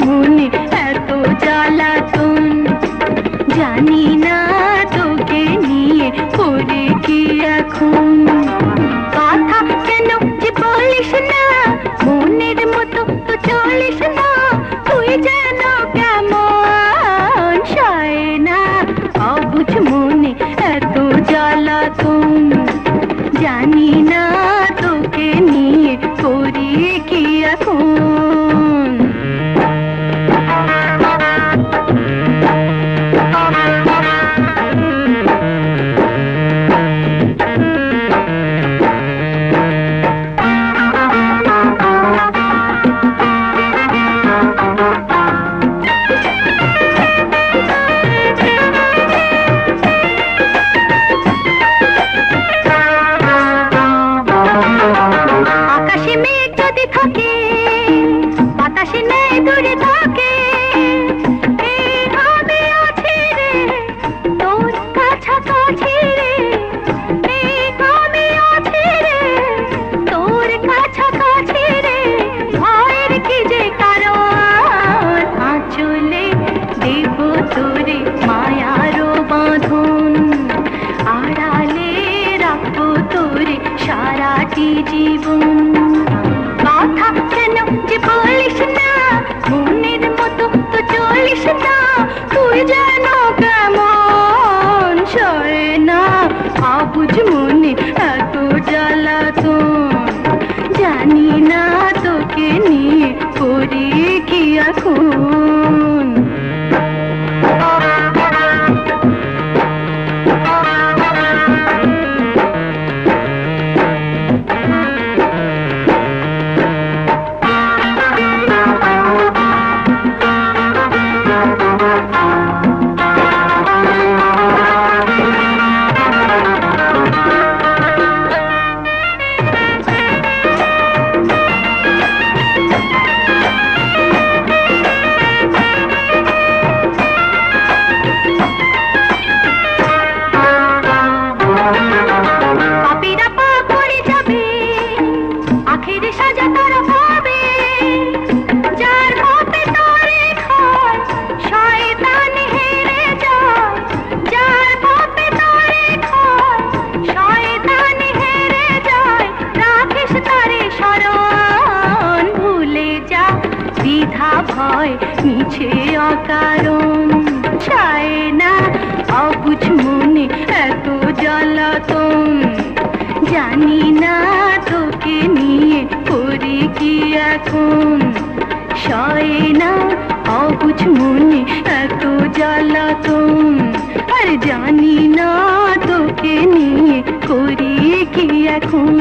মনে এত জ্বালাতন, জানি না তোকে নিয়ে করে কি এখন। কথা কেন যে বলিস না, মনের মতো তো চলিস না, তুই যেন কেমন সয় না অবুঝ মনে এত জ্বালাতন, জানি না তোকে নিয়ে করি কি এখন। আকাশে মেঘ যদি থাকে, বাতাসে নেই দূরে থাকে, এই আমি আছি রে তোর কাছাকাছি রে, এই আমি আছি রে তোর কাছাকাছি রে। ভয়ের কি যে কারণ, আঁচলে দেব তোরে মায়ারও বাঁধন, আড়ালে রাখবো তোরে সারাটি জীবন। কথা কেন যে বলিস না, মনের মতো তো চলিস না, তুই যেন কেমন সয় না অবুঝ মনে এত জ্বালাতন, জানি না তোকে নিয়ে করি কি এখন। পাপীরা পাপ করে যাবে, আখেরে সাজা তারা পাবে, যার পাপে তারে খায় শয়তান হেরে যায়, যার পাপে তারে খায় শয়তান হেরে যায়। রাখিস তারে শরণ, ভুলে যা দ্বিধা ভয় মিছে অকারণ, চায় না অবুঝ মনে এত জ্বালাতন, জানি না তোকে নিয়ে করি কি এখন। সয় না অবুঝ মনে এত জ্বালাতন, আর জানি না তোকে নিয়ে করি কি এখন।